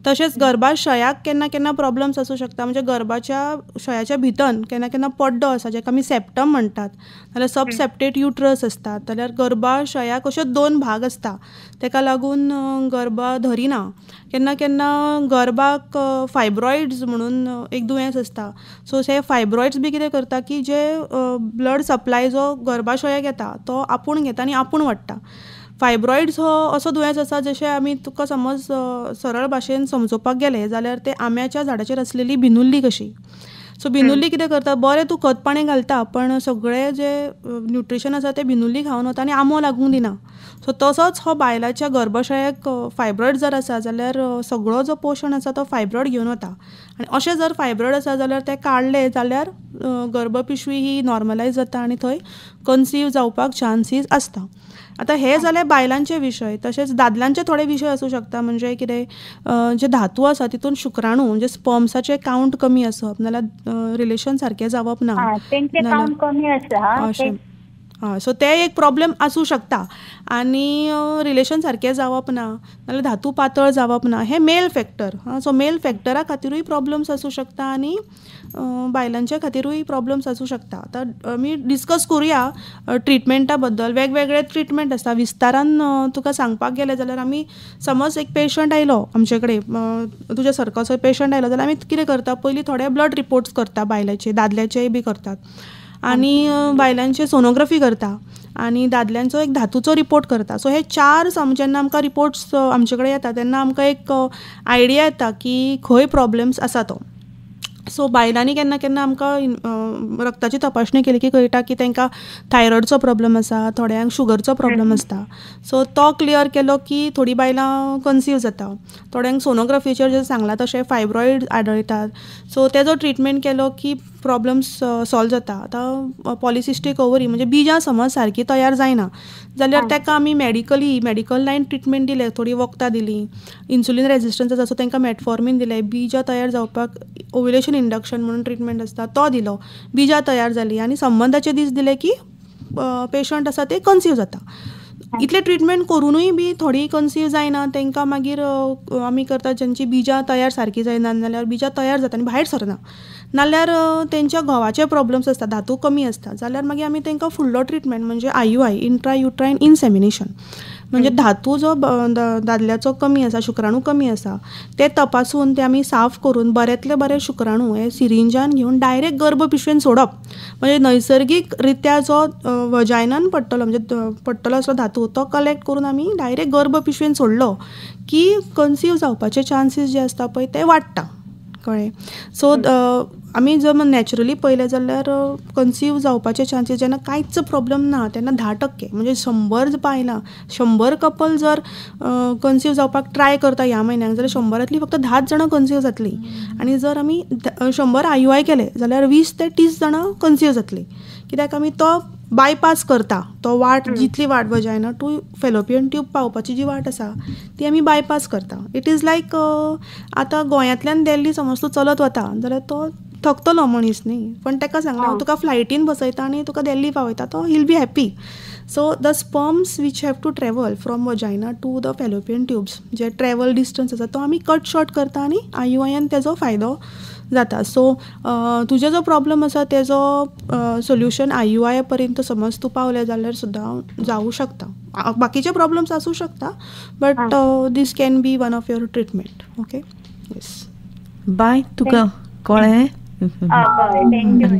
तशेंच गर्भाशयाक केन्ना केन्ना प्रॉब्लम्स आसूं शकता, म्हणजे गर्भाच्या शयाच्या भितन केन्ना केन्ना पड्डो आसा, जाका आमी सेप्टम म्हणटात, नाल्यार सब सेप्टेट युट्रस असतात, जाल्यार गर्भाशयाक अशे 2 भाग आसता, ताका लागून गर्भ धरिना. केन्ना केन्ना गर्भाक फायब्रॉइड्स म्हणून एक दुयेंस आसता. सो हे फायब्रॉइड्स बी कितें करता की जे ब्लड सप्लाय जो गर्भाशयाक येता तो आपूण घेता आनी आपूण वाडटा. फायब्रॉइड्स हो असो दुयेंस आसा, जशें आमी तुका समज सरळ भाशेन समजोवपाक गेले जाल्यार ते आंब्याच्या झाडाचेर आसलेली भिनुल्ली कशी. सो भिनुल्ली कितें करता, बरें तूं खत पाणी घालता पण सगळें जे न्यूट्रिशन आसा तें भिनुल्ली खावन वता आनी आंबो लागूंक दिना. सो तसोच हो बायलाच्या गर्भाशयाक फायब्रॉइड जर आसा जाल्यार सगळो जो पोशण आसा तो फायब्रॉइड घेवन वता. आनी अशें जर फायब्रॉइड आसा जाल्यार ते काडले जाल्यार गर्भपिशवी ही नॉर्मलायज जाता आनी थंय कन्सीव जावपाक चान्सीस आसता. आतां हे जाले बायलांचे विशय. तशेंच दादल्यांचे थोडे विशय आसूं शकता, म्हणजे कितें जे धातू आसा तितून शुक्राणू म्हणजे स्पर्म्साचे कावंट कमी आसप, नाल्यार रिलेशन सारकें जावप ना, सो ते एक प्रॉब्लेम आसूं शकता. आनी रिलेशन सारकें जावप ना, नाल्यार धातू पातळ जावप ना, हे मेल फॅक्टर. सो मेल फॅक्टरा खातीरूय प्रॉब्लम्स आसूं शकता आनी बायलांच्या खातीरूय प्रॉब्लम्स आसूं शकता. आतां आमी डिस्कस करुया ट्रिटमेंटा बद्दल. वेगवेगळे ट्रिटमेंट आसता. विस्तारान तुका सांगपाक गेले जाल्यार आमी समज एक पेशंट आयलो आमचे कडेन, तुज्या सारकोसो पेशंट आयलो जाल्यार आमी कितें करता, पयलीं थोडे ब्लड रिपोर्ट्स करता बायलाचे, दादल्याचेय बी करतात, आनी बायलांची सोनोग्राफी करता आनी दादल्यांचो एक धातूचो रिपोर्ट करता. सो हे 4 जेन्ना आमकां रिपोर्ट्स आमचे कडेन येता तेन्ना आमकां एक आयडिया येता की खंय प्रॉब्लेम्स आसा तो. सो बायलांनी केन्ना केन्ना आमकां रक्ताची तपासणी केली की कळटा की तांकां थायरॉयडचो प्रॉब्लेम आसा, थोड्यांक शुगरचो प्रॉब्लेम आसता. सो तो क्लियर केलो की थोडीं बायलां कन्सीव जाता. थोड्यांक सोनोग्राफीचेर जे सांगलां तशें फायब्रॉइड आढळटात. सो तेजो ट्रिटमेंट केलो की प्रॉब्लम्स सॉल्व जाता. आतां पॉलिसिस्टीक ओवरी म्हणजे बिजां समज सारकी तयार जायना जाल्यार ताका आमी मेडिकल लायन ट्रिटमेंट दिले, थोडी वखदां दिलीं, इन्सुलीन रेजिस्टन्स आसा सो तांकां मेटफॉर्मीन दिलें, बिजां तयार जावपाक ओव्युलेशन इंडक्शन म्हणून ट्रिटमेंट आसता तो दिलो, बिजां तयार जालीं आनी संबंदाचे दीस दिले की पेशंट आसा ते कन्सीव जाता. इतले ट्रिटमेंट करूनय बी थोडी कन्सीव जायना, तांकां मागीर आमी करता जेंची बिजां तयार सारकी जायना नाल्यार बिजां तयार जाता आनी भायर सरना, नाल्यार तेंच्या घोवाचे प्रॉब्लम्स आसता, धातू कमी आसता, जाल्यार मागीर आमी तांकां फुडलो ट्रिटमेंट म्हणजे IUI इंट्रायुट्रायन इन्सेमिनेशन म्हणजे धातू जो दादल्याचो कमी आसा, शुक्राणू कमी आसा ते तपासून ते आमी साफ करून बऱ्यांतले बरे शुक्राणू हे सिरिंजान घेवन डायरेक्ट गर्भपिशवेन सोडप. म्हणजे नैसर्गीक रित्या जो वजायनान पडटलो म्हणजे पडटलो असो धातू तो कलेक्ट करून आमी डायरेक्ट गर्भपिशवेन सोडलो की कन्सीव जावपाचे चान्सीस जे आसता पळय ते वाडटा. कळ्ळें. सो आमी जर नॅचरली पळयलें जाल्यार कन्सीव जावपाचे चान्सीस जेन्ना कांयच प्रॉब्लेम ना तेन्ना 10% म्हणजे 100 बायलां 100 कपल जर कन्सीव जावपाक ट्राय करता ह्या म्हयन्याक जाल्यार 100रांतली फक्त 10 जाणां कन्सीव जातलीं. आनी जर आमी 100 IUI केले जाल्यार 20 ते 30 जाणां कन्सीव जातलीं. कित्याक आमी तो बायपास करता, तो वाट जितली वाट वजायना टू फेलोपियन ट्यूब पावपाची जी वाट आसा ती आमी बायपास करता. इट इज लायक आतां गोंयांतल्यान दिल्ली समज तूं चलत वता जाल्यार तो थकतलो मनीस न्ही, पण ताका सांगलें हांव तुका फ्लायटीन बसयता आनी तुका दिल्ली पावयता, तो he'll be happy. So the sperms which have to travel from vagina to the fallopian tubes जे ट्रॅवल डिस्टन्स आसा तो आमी कट शॉर्ट करता आनी IUIन तेजो फायदो जाता. सो तुजे जो प्रॉब्लम आसा तेजो सोल्युशन IUI पर्यंत समज तूं पावलें जाल्यार सुद्दां जावं शकता. बाकीचे प्रॉब्लम्स आसूं शकता but this can be one of your treatment. Okay. Yes bye. तुका कळ्ळें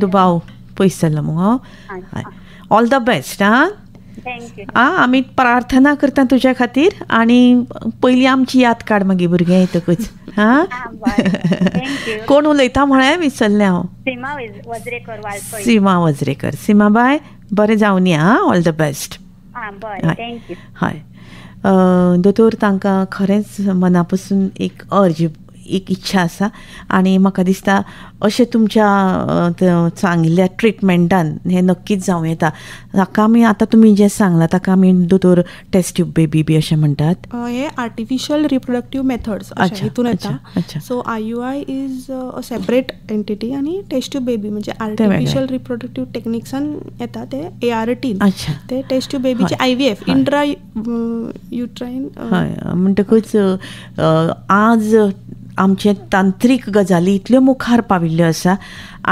दुबाव पयस जालो मुगो. All the best. आमी प्रार्थना करता तुज्या खातीर आनी पयलीं आमची याद काड मागीर भुरगें येतकच. कोण उलयता म्हळें विसरलें हांव. सीमा वज्रेकर. सीमा बाय बरें जावं नी. All the best. हय. दोतोर तांकां खरेंच मना पासून एक अर्ज एक इच्छा आसा आनी म्हाका दिसता अशें तुमच्या सांगिल्ल्या ट्रिटमेंटान हें नक्कीच जावं येता. ताका आमी आतां तुमी जें सांगलां ताका आमी दोतोर टेस्ट ट्यूब बेबी बी अशें म्हणटात. हे आर्टिफिशियल रिप्रोडक्टिव्ह मेथड्स हितून येता. So IUI is a separate entity आनी टेस्ट ट्यूब बेबी म्हणजे आर्टिफिशियल रिप्रोडक्टिव्ह टेक्निक्सान येता ते ART. ते टेस्ट ट्यूब बेबीचे IVF इंट्रा युट्राइन. हय म्हणटकूच आज आमचे तांत्रीक गजाली इतल्यो मुखार पाविल्ल्यो आसा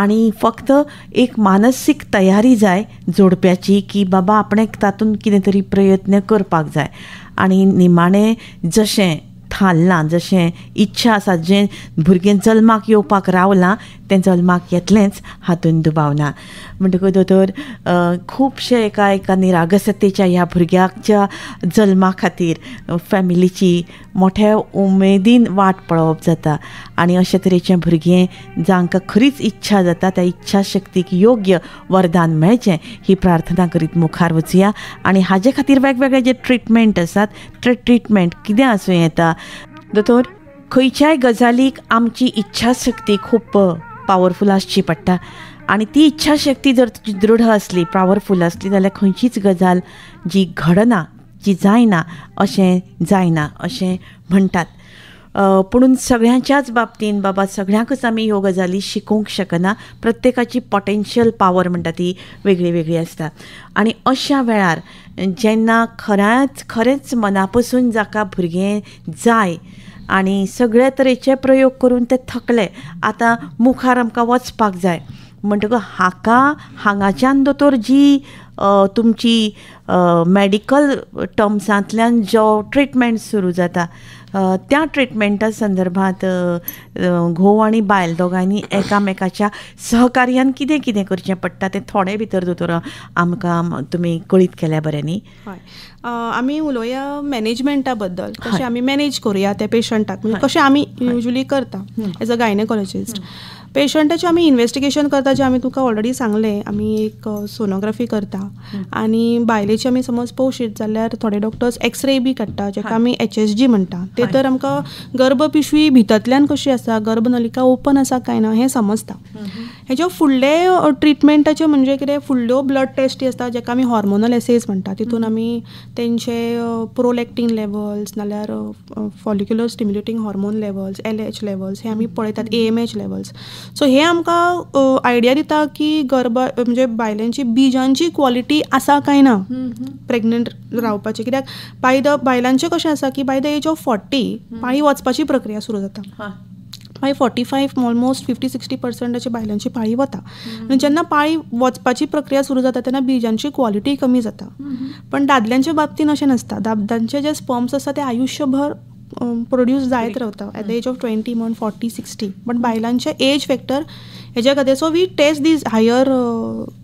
आनी फक्त एक मानसीक तयारी जाय जोडप्याची की बाबा आपणें तातूंत कितें तरी प्रयत्न करपाक जाय आनी निमाणें जशें थारलां जशें इच्छा आसा जें भुरगें जल्माक येवपाक रावलां तें जल्माक येतलेंच हातूंत दुबाव ना. म्हणटकूच दोतोर खुबशे एका निरागसतेच्या ह्या भुरग्याच्या जल्मा खातीर फॅमिलीची मोठ्या उमेदीन वाट पळोवप जाता आनी अशे तरेचें भुरगें जांकां खरीच इच्छा जाता त्या इच्छा शक्तीक योग्य वरदान मेळचें ही प्रार्थना करीत मुखार वचुया. आनी हाजे खातीर वेगवेगळे जे ट्रिटमेंट आसात ते ट्रिटमेंट कितें आसूं येता. दोतोर खंयच्याय गजालीक आमची इच्छा शक्ती खूब पावरफूल आसची पडटा आनी ती इच्छा शक्ती जर तुजी दृढ आसली पावरफूल आसली जाल्यार खंयचीच गजाल जी घडना जी जायना अशें जायना अशें म्हणटात. पुणून सगळ्यांच्याच बाबतीन बाबा सगळ्यांकच आमी ह्यो गजाली शिकोवंक शकना. प्रत्येकाची पोटेन्शियल पावर म्हणटा ती वेगळी वेगळी आसता आनी अशा वेळार जेन्ना खरेंच मना पासून जाका भुरगें जाय आनी सगळे तरेचे प्रयोग करून ते थकले आतां मुखार आमकां वचपाक जाय म्हणटकूच हांगाच्यान दोतोर जी तुमची मेडिकल टर्म्सांतल्यान जो ट्रिटमेंट सुरू जाता त्या ट्रिटमेंटा संदर्भांत घोव आनी बायल दोगांनी एकामेकाच्या सहकार्यान कितें कितें करचें पडटा तें थोडे भितर दोतोर आमकां तुमी कळीत केल्या बरें न्ही. हय आमी उलोवया मॅनेजमेंटा बद्दल कशें आमी मॅनेज करुया त्या पेशंटाक म्हणजे कशें आमी युजली करता एज अ गायनेकोलॉजिस्ट. पेशंटाचें आमी इन्वेस्टिगेशन करता जें आमी तुका ऑलरेडी सांगलें. आमी एक सोनोग्राफी करता आनी बायलेची आमी समज पळोवशीत जाल्यार थोडे डॉक्टर्स एक्सरे बी काडटा जेका आमी HSG म्हणटा. ते तर आमकां गर्भ पिशवी भितरल्यान कशी आसा गर्भनलिका ओपन आसा काय ना हें समजता. हेजे फुडले ट्रिटमेंटाचे म्हणजे कितें फुडल्यो ब्लड टेस्टी आसता जेका आमी हॉर्मोनल एसेज म्हणटा. तितून आमी तेंचे प्रोलॅक्टीन लेवल्स नाल्यार follicular stimulating hormone levels LH levels हे आमी पळयतात AMH लेवल्स. सो हे आमकां आयडिया दिता की म्हणजे बायलांची बिजांची क्वॉलिटी आसा काय ना प्रेग्नंट रावपाची. कित्याक बायलांचें कशें आसा की बाय द एज ऑफ 40 पाळी वचपाची प्रक्रिया सुरू जाता. बाय 45 ऑलमोस्ट 50-60% बायलांची पाळी वता आनी जेन्ना पाळी वचपाची प्रक्रिया सुरू जाता तेन्ना बिजांची क्वॉलिटी कमी जाता. पण दादल्यांच्या बाबतीन अशें नासता. दादल्यांचे जे स्पर्म्स आसा ते आयुश्यभर प्रोड्यूस जायत रावता एट द एज ऑफ 20 म्हण 40-60. बट बायलांचे एज फॅक्टर हेज्या खातीर so we test these higher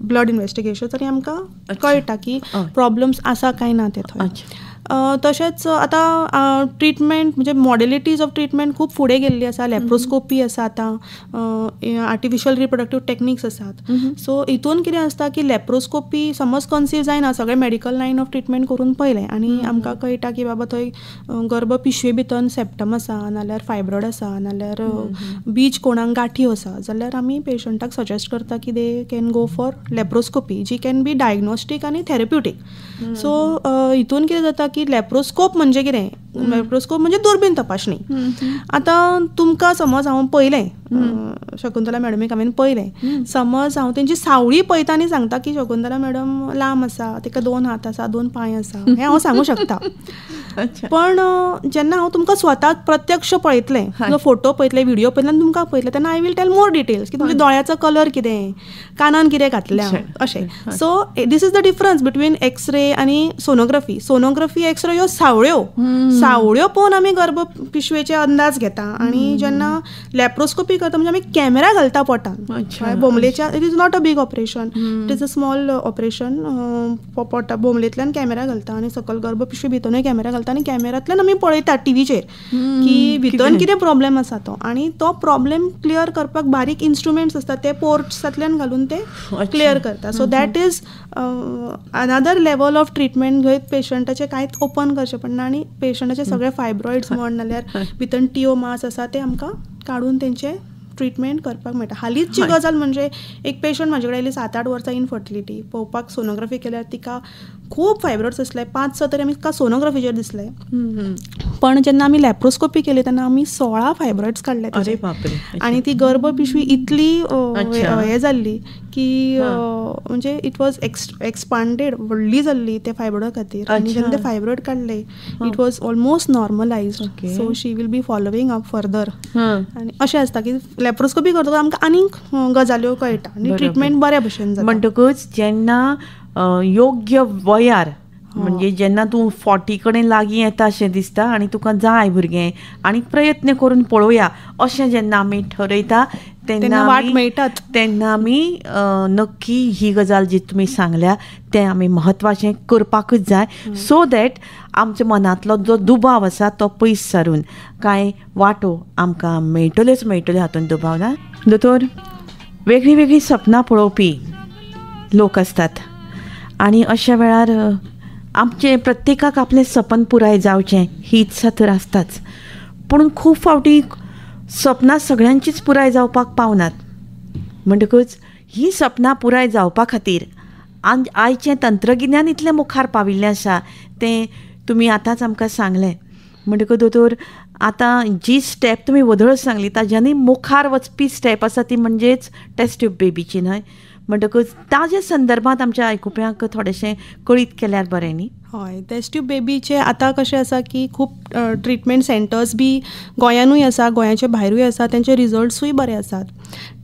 blood investigation आनी आमकां कळटा की प्रॉब्लम्स आसा काय ना ते थंय. तशेंच आतां ट्रिटमेंट म्हणजे मॉडेलिटीज ऑफ ट्रिटमेंट खूब फुडें गेल्ली आसा. लॅप्रोस्कोपी आसा आतां आर्टिफिशियल रिप्रोडक्टिव्ह टेक्निक्स आसात. सो हितून कितें आसता की लॅप्रोस्कोपी समज कन्सीव जायना सगळे मेडिकल लायन ऑफ ट्रिटमेंट करून पळयलें आनी आमकां कळटा की बाबा थंय गर्भ पिशवे भितर सेप्टम आसा नाल्यार फायब्रॉयड आसा नाल्यार बीज कोणाक गांठ्यो आसा जाल्यार आमी पेशंटाक सजेस्ट करता की they can go for laparoscopy जी कॅन बी डायग्नोस्टीक आनी थेरप्युटीक. सो हितून कितें जाता की लॅप्रोस्कोप म्हणजे कितें लॅप्रोस्कोप म्हणजे दुर्बीण तपासणी. आतां तुमकां समज हांव पळयलें शकुंतला मॅडमीक हांवें पळयलें समज हांव तेंची सावळी पळयता आनी सांगता की शकुंतला मॅडम लांब आसा तेका 2 हात आसा 2 पांय आसा हें हांव सांगूं शकता. पण जेन्ना हांव तुमकां स्वताक प्रत्यक्ष पळयतलें तुजो फोटो पळयतलें व्हिडिओ पळयतलें आनी तुमकां पळयतलें तेन्ना I will tell more details की तुमच्या दोळ्याचो कलर कितें कानान कितें घातल्या अशें. So this is the difference between X ray आनी सोनोग्राफी. सोनोग्राफी एक्सरे ह्यो सावळ्यो सावळ्यो पळोवन आमी गर्भ पिशवेचे अंदाज घेता आणि जेन्ना लॅप्रोस्कोपी करता म्हणजे आमी कॅमेरा घालता पोटान बोमलेच्या. It is not a big operation, it is a small operation. पोटा बोमलेंतल्यान कॅमेरा घालता आनी सकयल गर्भ पिशवे भितरूय कॅमेरा घालता आनी कॅमेरांतल्यान आमी पळयता टीव्हीचेर की भितर कितें प्रॉब्लेम आसा तो, आनी तो प्रॉब्लेम क्लियर करपाक बारीक इन्स्ट्रुमेंट्स आसतात ते पोर्ट्सांतल्यान घालून ते क्लियर करता. So that is another level of treatment. जंय पेशंटाचे कांयच ओपन करचें पडना आनी पेशंटाचे सगळे फायब्रॉइड्स म्हण नाल्यार भितर टिओमास आसा ते आमकां काडून तेंचे ट्रिटमेंट करपाक मेळटा. हालींची गजाल म्हणजे एक पेशंट म्हाजे कडेन आयली 7-8 वर्सां इनफर्टिलिटी. पळोवपाक सोनोग्राफी केल्यार तिका खूब फायब्रॉइड्स आसले, 5-6 तरी आमी तिका सोनोग्राफीचेर दिसले. पण जेन्ना आमी लॅप्रोस्कोपी केली तेन्ना आमी 16 फायब्रॉइड्स काडले आनी ती गर्भ पिशवी इतली हे जाल्ली की म्हणजे इट वॉज एक्सपांडेड, व्हडली जाल्ली त्या फायब्रॉइडा खातीर. आनी जेन्ना ते फायब्रॉइड काडले it was almost normalised. So she will be following up further. आनी अशें आसता की लॅप्रोस्कोपी करतकच आमकां आनीक गजाल्यो कळटा आनी ट्रिटमेंट बऱ्या भशेन जाता. म्हणटकूच जेन्ना योग्य वयार म्हणजे जेन्ना तूं 40 कडेन लागीं येता अशें दिसता आनी तुका जाय भुरगें आनी प्रयत्न करून पळोवया अशें जेन्ना आमी ठरयता तेन्ना वाट मेळटात, तेन्ना आमी नक्की ही गजाल जी तुमी सांगल्या तें आमी म्हत्वाचें करपाकूच जाय. सो दॅट आमच्या मनांतलो जो दुबाव आसा तो पयस सारून कांय वाटो आमकां मेळटल्योच हातूंत दुबाव ना. दोतोर, वेगळीं वेगळीं सपनां पळोवपी लोक असतात आनी अशा वेळार आमचे प्रत्येकाक आपलें सपन पुराय जावचें ही इत्सा तर आसताच. पूण खूब फावटी सपनां सगळ्यांचीच पुराय जावपाक पावनात. म्हणटकूच ही सपनां पुराय जावपा खातीर आयचें तंत्रगिन्यान इतलें मुखार पाविल्लें आसा तें तुमी आतांच आमकां सांगलें. म्हणटकूच दोतोर, आतां जी स्टेप तुमी वधळ सांगली ताज्यांनी मुखार वचपी स्टेप आसा ती म्हणजेच टेस्ट ट्यूब बेबीची न्हय. म्हणटकूच ताजे संदर्भांत आमच्या आयकुप्यांक थोडेशें कळीत केल्यार बरें न्ही. हय, टेस्ट ट्यूब बेबीचे आतां कशें आसा की खूब ट्रिटमेंट सेंटर्स बी गोंयानूय आसा, गोंयाचे भायरूय आसा, तेंचे रिजल्ट्सूय बरे आसात.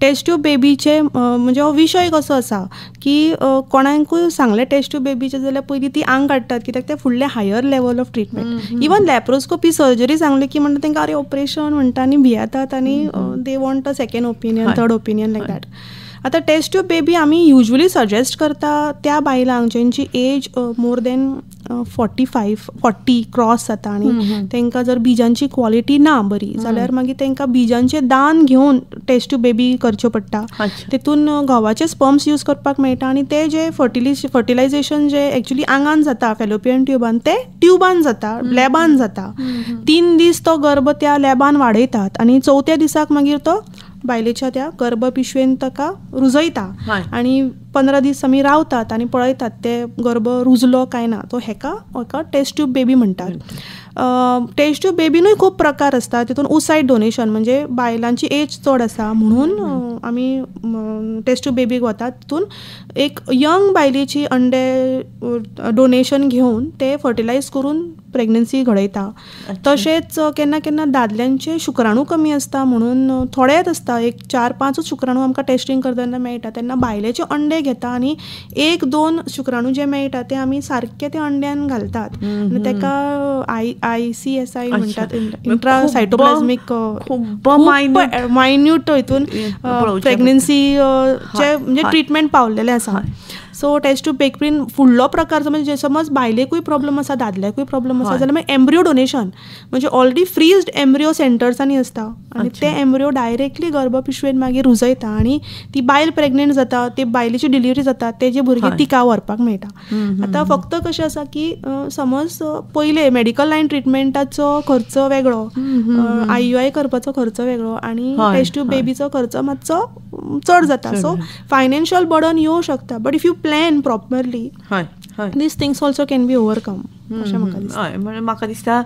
टेस्ट ट्यूब बेबीचे म्हणजे हो विशय कसो आसा की कोणाकूय सांगलें टेस्ट ट्यूब बेबीचे जाल्यार पयलीं ती आंग काडटात, कित्याक ते फुडले higher level of treatment. Even laparoscopy surgery सांगली की म्हणटा तेंकां अरे ऑपरेशन म्हणटा आनी भियेतात आनी they want a second opinion, third opinion like that. आतां टेस्ट ट्यूब बेबी आमी युजली सजेस्ट करता त्या बायलांक जेंची एज मोर देन 40 क्रॉस जाता आनी तांकां जर बिजांची क्वॉलिटी ना बरी जाल्यार मागीर तांकां बिजांचें दान घेवन टेस्ट ट्यूब बेबी करच्यो पडटा. तितून घोवाचे स्पर्म्स यूज करपाक मेळटा आनी ते जे फर्टिलायझेशन जे एक्चुली आंगान जाता फॅलोपियन ट्युबान ते ट्युबान जाता, लॅबान जाता. 3 दीस तो गर्भ त्या लॅबान वाडयतात आनी 4थ्या दिसाक मागीर तो बायलेच्या त्या गर्भ पिशवेन ताका रुजयता आनी 15 दीस आमी रावतात आनी पळयतात ते गर्भ रुजलो काय ना. तो हेका टेस्ट ट्यूब बेबी म्हणटात. टेस्ट ट्यूब बेबीनूय खूब प्रकार आसता. तितून ओसायट डोनेशन म्हणजे बायलांची एज चड आसा म्हणून आमी टेस्ट ट्यूब बेबीक वतात. तितून एक यंग बायलेची अंडे डोनेशन घेवन ते फर्टिलायज करून प्रेग्नन्सी घडयता. तशेंच केन्ना केन्ना दादल्यांचे शुक्राणू कमी आसता म्हणून थोडेच आसता, एक 4-5 शुक्राणू आमकां टेस्टिंग करतना मेळटा. तेन्ना बायलेचे अंडे घेता आनी 1-2 शुक्राणू जे मेळटा ते आमी सारके त्या अंड्यान घालतात आनी तेका ICSI म्हणटात, इंट्रासायटोप्लाझमिक मायन्यूट हितून प्रेग्नन्सीचे म्हणजे ट्रिटमेंट पावलेले आसा. सो टेस्ट ट्यूब बेबीन फुडलो प्रकार म्हणजे समज बायलेकूय प्रॉब्लम आसा दादल्याकूय प्रॉब्लम आसा जाल्यार मागीर एम्ब्रियो डोनेशन म्हणजे ऑलरेडी फ्रीज्ड एम्ब्रियो सेंटर्सांनी आसता आनी ते एम्ब्रियो डायरेक्टली गर्भ पिशवेन मागीर रुजयता आनी ती बायल प्रेग्नेंट जाता, ते बायलेची डिलिव्हरी जाता, तेजे भुरगे तिका व्हरपाक मेळटा. आतां फक्त कशें आसा की समज पयले मेडिकल लायन ट्रिटमेंटाचो खर्च वेगळो, IUI करपाचो खर्च वेगळो आनी टेस्ट ट्यूब बेबीचो खर्च मातसो चड जाता. सो फायनान्शियल बर्डन येवं शकता, but if you plan properly these things also can be overcome. म्हाका दिसता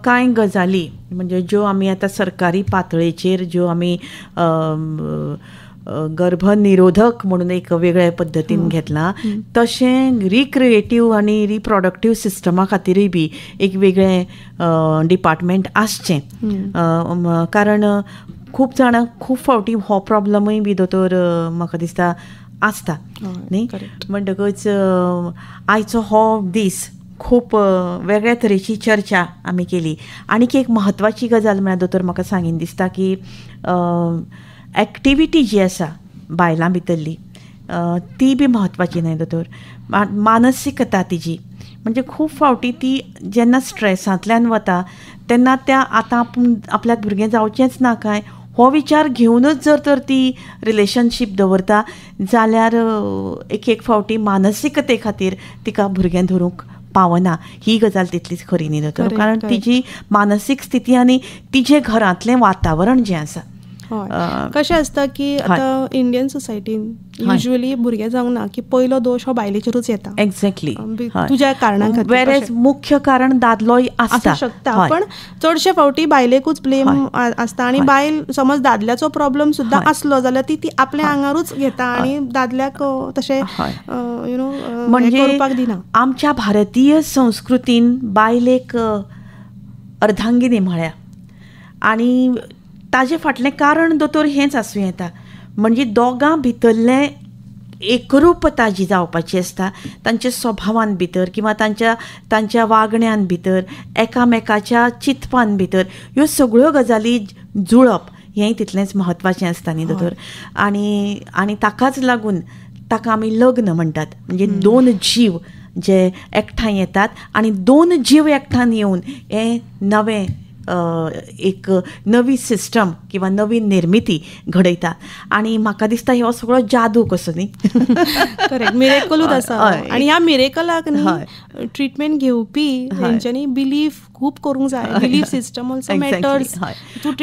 कांय गजाली म्हणजे ज्यो आमी आतां सरकारी पातळेचेर ज्यो आमी गर्भनिरोधक म्हणून एक वेगळ्या पद्दतीन घेतला, तशें रिक्रिएटीव आनी रिप्रोडक्टीव सिस्टमा खातीरूय बी एक वेगळें डिपार्टमेंट आसचें. कारण खूब जाणांक खूब फावटी हो प्रॉब्लमूय बी दोतोर म्हाका दिसता आसता न्ही. म्हणटकच आयचो हो दीस खूप वेगळ्या तरेची चर्चा आमी केली. आनीक एक म्हत्वाची गजाल म्हळ्यार दोतोर म्हाका सांगीन दिसता की एक्टिविटी जी आसा बायलां भितरली ती बी म्हत्वाची न्हय दोतोर. मानसिकता तिजी म्हणजे खूब फावटी ती जेन्ना स्ट्रेसांतल्यान वता तेन्ना त्या आतां आपूण आपल्याक भुरगें जावचेंच ना काय हो विचार घेवनूच जर तर ती रिलेशनशीप दवरता जाल्यार एक फावटी मानसिकते खातीर तिका भुरगें धरूंक पावना. ही गजाल तितलीच खरी न्ही दोतोर, कारण तिजी मानसीक स्थिती आनी तिजें घरांतलें वातावरण जें आसा. कशें आसता की आतां इंडियन सोसायटीन युजली भुरगें जावंक ना की पयलो दोश हो बायलेचेरूच येता. एक्झॅक्टली तुज्या कारणां खातीर. वेरेज मुख्य कारण दादलोय आसता शकता, पण चडशे फावटी बायलेकूच ब्लेम आसता. आनी बायल समज दादल्याचो प्रॉब्लेम सुद्दां आसलो जाल्यार ती आपल्या आंगारूच घेता आनी दादल्याक तशें म्हणजे करपाक दिना. आमच्या भारतीय संस्कृतीन बायलेक अर्धांगिनी म्हळ्या आनी ताजे फाटलें कारण दोतोर हेंच आसूं येता. म्हणजे दोगां भितरलें एकरूपता जी जावपाची आसता तांच्या स्वभावान भितर किंवा तांच्या वागण्यान भितर एकामेकाच्या चिंतपान भितर ह्यो सगळ्यो गजाली जुळप हेंय तितलेंच म्हत्वाचें आसता न्ही दोतोर. आनी ताकाच लागून ताका आमी लग्न म्हणटात. म्हणजे दोन जीव जे एकठांय येतात आनी दोन जीव एकठांय येवन हें नवें एक नवी सिस्टम किंवा नवी निर्मिती घडयता. आनी म्हाका दिसता हो सगळो जादू कसो न्ही. करेक्ट, मिरेकलूच आसा. आनी ह्या मिरेकलाक न्ही ट्रिटमेंट घेवपी तेंच्यांनी बिलीफ खूब करूंक जाय. Belief system also matters.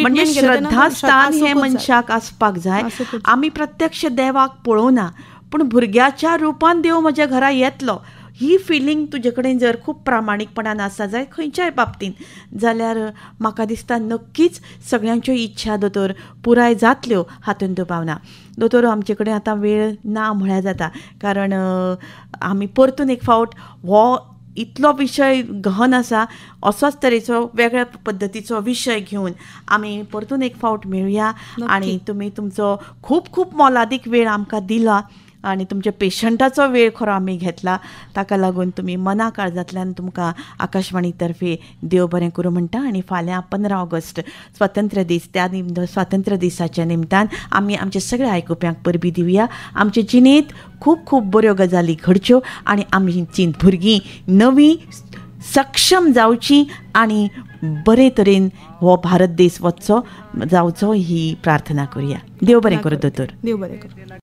म्हणजे श्रद्धास्थान हे मनशाक आसपाक जाय. आमी प्रत्यक्ष देवाक पळोवना पूण भुरग्याच्या रुपान देव म्हज्या घरा येतलो ही फिलींग तुजे कडेन जर खूब प्रामाणीकपणान आसा जाय खंयच्याय बाबतीन जाल्यार म्हाका दिसता नक्कीच सगळ्यांच्यो इच्छा दोतोर पुराय जातल्यो हातून दुबाव ना. दोतोर आमचे कडेन आतां वेळ ना म्हळ्यार जाता, कारण आमी परतून एक फावट हो इतलो विशय गहन आसा असोच तरेचो वेगळ्या पद्दतीचो विशय घेवन आमी परतून एक फावट मेळुया. आनी तुमी तुमचो खूब खूब मोलादीक वेळ आमकां दिला आनी तुमच्या पेशंटाचो वेळ खरो आमी घेतला. ताका लागून तुमी मना काळजांतल्यान तुमकां आकाशवाणी तर्फे देव बरें करूं म्हणटा. आनी फाल्यां 15 ऑगस्ट स्वातंत्र्य दीस, त्या स्वातंत्र्य दिसाच्या निमतान आमी आमच्या सगळ्या आयकुप्यांक परबी दिवया. आमचे जिणेंत खूब खूब बऱ्यो गजाली घडच्यो आनी आमची भुरगीं नवीं सक्षम जावची आनी बरे तरेन हो भारत देश वचचो जावचो ही प्रार्थना करुया. देव बरें करूं दोतोर. देव बरें करूं.